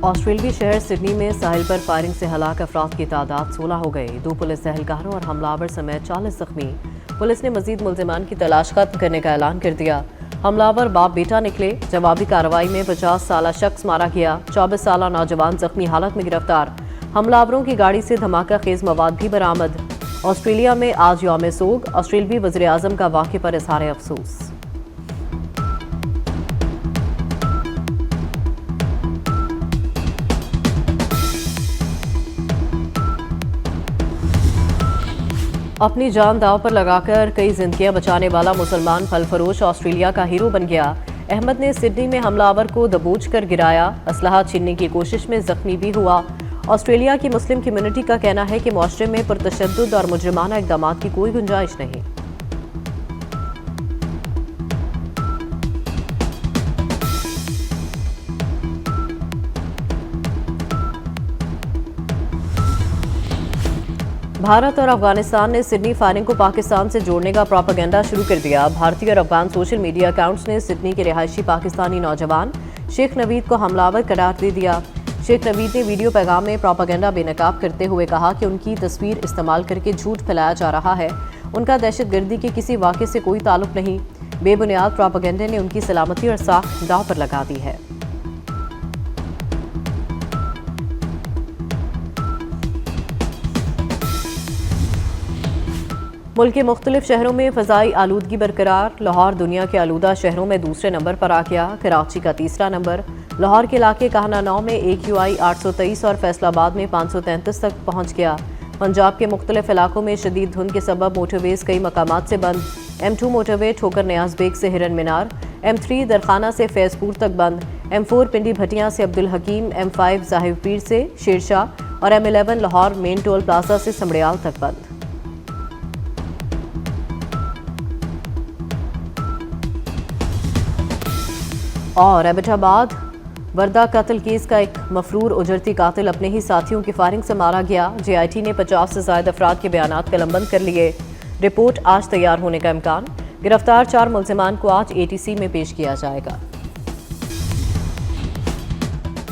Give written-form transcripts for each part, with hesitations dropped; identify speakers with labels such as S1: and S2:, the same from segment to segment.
S1: ऑस्ट्रेलियाई शहर सिडनी में साहिल पर फायरिंग से हलाक अफराद की तादाद 16 हो गई। 2 पुलिस एहलकारों और हमलावर समेत 40 जख्मी। पुलिस ने मजीद मुल्जिमान की तलाश खत्म करने का ऐलान कर दिया। हमलावर बाप बेटा निकले। जवाबी कार्रवाई में 50 साला शख्स मारा गया। 24 साला नौजवान जख्मी हालत में गिरफ्तार। हमलावरों की गाड़ी से धमाका खेज मवाद भी बरामद। ऑस्ट्रेलिया में आज यौम सोग। ऑस्ट्रेलियाई वज़ीर आज़म का वाक़े पर इज़हार अफसोस। अपनी जान दांव पर लगाकर कई जिंदगियां बचाने वाला मुसलमान फल फरोश ऑस्ट्रेलिया का हीरो बन गया। अहमद ने सिडनी में हमलावर को दबोच कर गिराया। असलहा छीनने की कोशिश में जख्मी भी हुआ। ऑस्ट्रेलिया की मुस्लिम कम्युनिटी का कहना है कि मुआशरे में पुरतशद्दुद और मुजरिमाना इक़दाम की कोई गुंजाइश नहीं। भारत और अफगानिस्तान ने सिडनी फायरिंग को पाकिस्तान से जोड़ने का प्रोपेगेंडा शुरू कर दिया। भारतीय और अफगान सोशल मीडिया अकाउंट्स ने सिडनी के रिहायशी पाकिस्तानी नौजवान शेख नवीद को हमलावर करार दे दिया। शेख नवीद ने वीडियो पैगाम में प्रोपेगेंडा बेनकाब करते हुए कहा कि उनकी तस्वीर इस्तेमाल करके झूठ फैलाया जा रहा है। उनका दहशतगर्दी के किसी वाक़े से कोई ताल्लुक नहीं। बेबुनियाद प्रोपेगेंडे ने उनकी सलामती और साख दांव पर लगा दी है। मुल्क के मुख्तलिफ शहरों में फ़ज़ाई आलूदगी बरकरार। लाहौर दुनिया के आलूदा शहरों में दूसरे नंबर पर आ गया। कराची का तीसरा नंबर। लाहौर के इलाके कहना 9 में AQI 823 और फैसलाबाद में 533 तक पहुँच गया। पंजाब के मुख्तलिफ इलाकों में शदीद धुंध के सबब मोटरवेज़ कई मकामात से बंद। M2 मोटरवे ठोकर न्याज बेग से हिरन मीनार, M3 दरखाना से फैजपुर तक बंद, M4 पिंडी भटियां से अब्दुल हकीम, M5 जाहिब पीर से शेरशाह और M11 Lahore main toll plaza से समड़ियाल तक बंद। और एबटाबाद वर्दा कत्ल केस का एक मफरूर उजरती कातिल अपने ही साथियों की फायरिंग से मारा गया। JIT ने 50 से ज़ायद अफराद के बयानात कलमबंद कर लिए। रिपोर्ट आज तैयार होने का इम्कान। गिरफ्तार 4 मुल्जिमान को आज ATC में पेश किया जाएगा।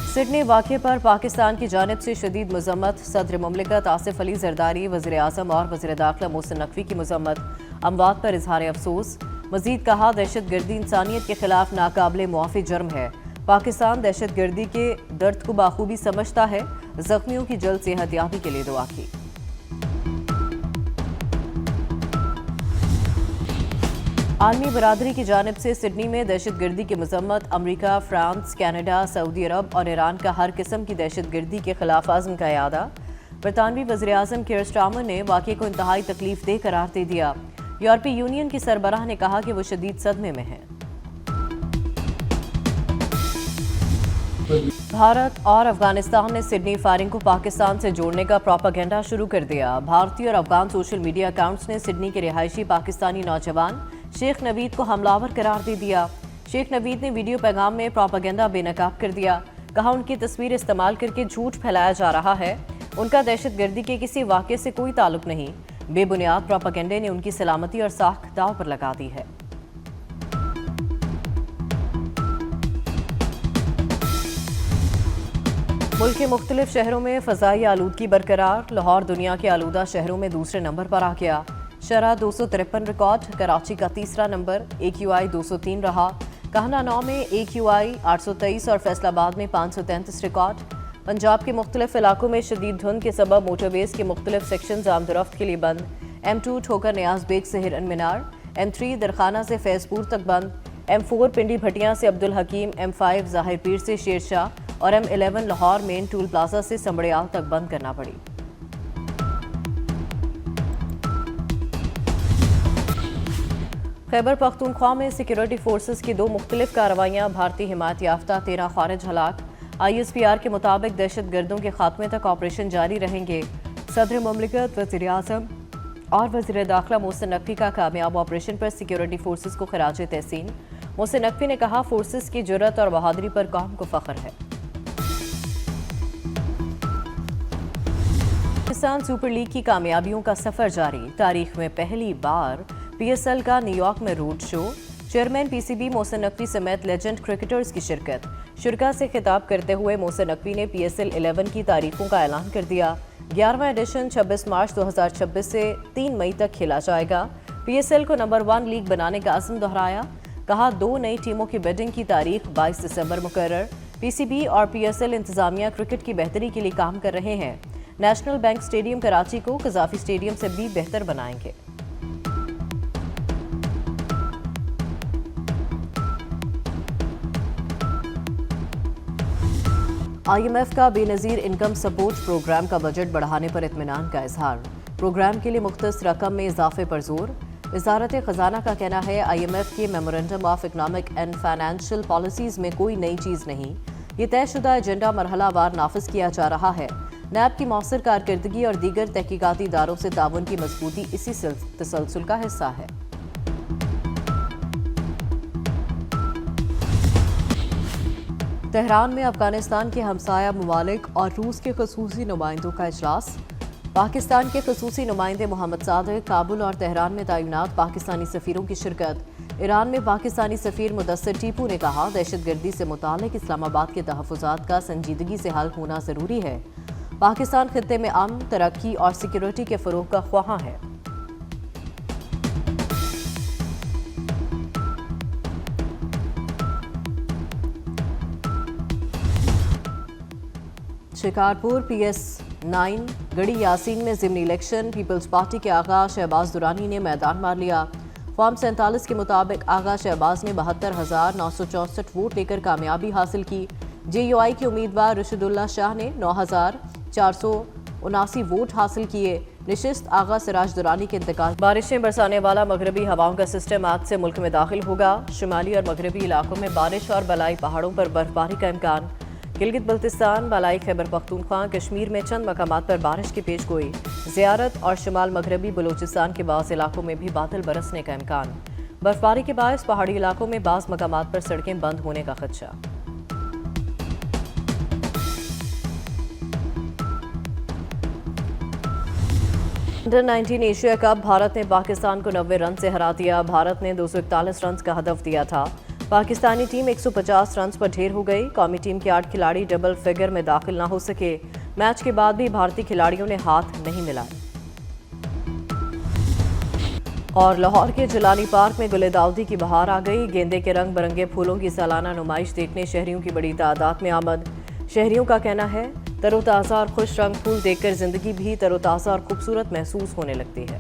S1: सिडनी वाक़े पर पाकिस्तान की जानिब से शदीद मज़म्मत। सदर मुमलिकत आसिफ अली जरदारी, वज़ीर आज़म और वज़ीर दाखिला मोहसिन नकवी की मज़म्मत। अमवात पर इज़हार अफसोस। मज़ीद कहा, दहशतगर्दी इंसानियत के खिलाफ नाकाबिले मुआफ़ी जुर्म है। पाकिस्तान दहशतगर्दी के दर्द को बाखूबी समझता है। जख्मियों की जल्द सेहतयाबी के लिए दुआ की। आलमी बरादरी की जानिब से सिडनी में दहशतगर्दी की मज़म्मत। अमरीका, फ्रांस, कनाडा, सऊदी अरब और ईरान का हर किस्म की दहशतगर्दी के खिलाफ आज़म का इरादा। बरतानवी वज़ीर आज़म कीर स्टारमर ने वाक़े को इंतहाई तकलीफ दे करार दे दिया। यूरोपीय यूनियन की सरबराह ने कहा कि वो शदीद सदमे में है। भारत और अफगानिस्तान ने सिडनी फायरिंग को पाकिस्तान से जोड़ने का प्रोपेगेंडा शुरू कर दिया। भारतीय और अफगान सोशल मीडिया अकाउंट्स ने सिडनी के रिहायशी पाकिस्तानी नौजवान शेख नवीद को हमलावर करार दे दिया। शेख नवीद ने वीडियो पैगाम में प्रोपेगेंडा बेनकाब कर दिया। कहा, उनकी तस्वीर इस्तेमाल करके झूठ फैलाया जा रहा है। उनका दहशतगर्दी के किसी वाक़े से कोई ताल्लुक नहीं। बेबुनियाद प्रोपेगेंडे ने उनकी सलामती और साख दांव पर लगा दी है। मुल्क के मुख्तलिफ शहरों में फ़ज़ाई आलूदगी बरकरार। लाहौर दुनिया के आलूदा शहरों में दूसरे नंबर पर आ गया। शरह 253 रिकॉर्ड। कराची का तीसरा नंबर। AQI 203 रहा। कहना 9 में AQI 823 और फैसलाबाद में 533 रिकॉर्ड। पंजाब के मुख्तलिफ इलाकों में शदीद धुंध के सबब मोटरवेज़ के मुख्तलिफ सेक्शन आमदरफ्त के लिए बंद। M2 ठोकर न्याज बेग से हिरन मीनार, M3 दरखाना से फैजपुर तक बंद, M4 पिंडी भटियां से अब्दुल हकीम, M5 जाहिर पीर से शेरशाह और M11 Lahore main toll plaza से समड़ियाल तक बंद करना पड़ी। खैबर पख्तूनख्वा में सिक्योरिटी फोर्सेस की 2 मुख्तलिफ कार्रवाइयाँ। भारतीय हिमायत याफ्ता 13 खारिज हलाक। ISPR के मुताबिक दहशतगर्दों के खात्मे तक ऑपरेशन जारी रहेंगे। सदर मुमलिकत, वज़ीर आज़म और वज़ीर दाखिला मोहसिन नकवी का कामयाब ऑपरेशन पर सिक्योरिटी फोर्सेस को खराज तहसीन। मोहसिन नकवी ने कहा, फोर्सेस की जुर्रत और बहादुरी पर कौम को फख्र है। पाकिस्तान सुपर लीग की कामयाबियों का सफर जारी। तारीख में पहली बार PSL का न्यूयॉर्क में road show. Chairman PCB Mohsin Naqvi समेत लेजेंड क्रिकेटर्स की शिरकत से खिताब करते हुए मोहसिन नकवी ने PSL 11 की तारीखों का ऐलान कर दिया। 11वां एडिशन 26 मार्च 2026 से 3 मई तक खेला जाएगा। PSL को नंबर 1 लीग बनाने का अज़्म दोहराया। कहा 2 नई टीमों की बिडिंग की तारीख 22 दिसंबर मुकर्रर। पीसीबी और PSL इंतजामिया क्रिकेट की बेहतरी के लिए काम कर रहे हैं। नेशनल बैंक स्टेडियम कराची को कज़ाफी स्टेडियम से भी बेहतर बनाएंगे। IMF का बेनज़ीर इनकम सपोर्ट प्रोग्राम का बजट बढ़ाने पर इत्मीनान का इजहार। प्रोग्राम के लिए मुख्तस रकम में इजाफे पर जोर। वज़ारत ख़जाना का कहना है IMF के memorandum of economic and financial policies में कोई नई चीज़ नहीं। ये तयशुदा एजेंडा मरहलावार नाफिज किया जा रहा है। नैब की मौसर कारकर्दगी और दीगर तहकीकाती इदारों से ताउन की मजबूती इसी तसलसल का हिस्सा है। तेहरान में अफगानिस्तान के हमसाया ममालिक और रूस के खसूसी नुमाइंदों का इजलास। पाकिस्तान के खसूसी नुमाइंदे मोहम्मद सादिक, काबुल और तेहरान में तैनात पाकिस्तानी सफीरों की शिरकत। ईरान में पाकिस्तानी सफीर मुदस्सिर टीपू ने कहा, दहशतगर्दी से मुताल्लिक इस्लामाबाद के तहफ़्फ़ुज़ात का संजीदगी से हल होना ज़रूरी है। पाकिस्तान खित्ते में अमन, तरक्की और सिक्योरिटी के फ़रोग़ का ख्वाहां है। शिकारपुर PS9 गढ़ी यासीन में ज़िमनी इलेक्शन। पीपल्स पार्टी के आगा शहबाज दुरानी ने मैदान मार लिया। फॉर्म 47 के मुताबिक आगा शहबाज ने 72,964 वोट लेकर कामयाबी हासिल की। JUI के उम्मीदवार रुशदुल्ला शाह ने 9,479 वोट हासिल किए। निशिस्त आगा सिराज दुरानी के इंतकाल। बारिशें बरसाने वाला मगरबी हवाओं का सिस्टम आज से मुल्क में दाखिल होगा। शुमाली और मगरबी इलाकों में बारिश और बलाई पहाड़ों पर बर्फबारी का इम्कान। गिलगित बल्तिस्तान, बालाई खैबर पख्तूनख्वा, कश्मीर में चंद मकामात पर बारिश की पेशगोई। ज़ियारत और शुमाल मगरबी बलूचिस्तान के बाज़ इलाकों में भी बादल बरसने का इम्कान। बर्फबारी के बायस पहाड़ी इलाकों में बाज़ मकामात पर सड़कें बंद होने का खदशा। अंडर-19 एशिया कप। भारत ने पाकिस्तान को 90 रन से हरा दिया। भारत ने 241 रन का हदफ दिया था। पाकिस्तानी टीम 150 रन पर ढेर हो गई। कौमी टीम के 8 खिलाड़ी डबल फिगर में दाखिल न हो सके। मैच के बाद भी भारतीय खिलाड़ियों ने हाथ नहीं मिलाए। और लाहौर के जिलानी पार्क में गुले दाऊदी की बहार आ गई। गेंदे के रंग बिरंगे फूलों की सालाना नुमाइश देखने शहरियों की बड़ी तादाद में आमद। शहरियों का कहना है, तरोताज़ा और खुश रंग फूल देखकर जिंदगी भी तरोताज़ा और खूबसूरत महसूस होने लगती है।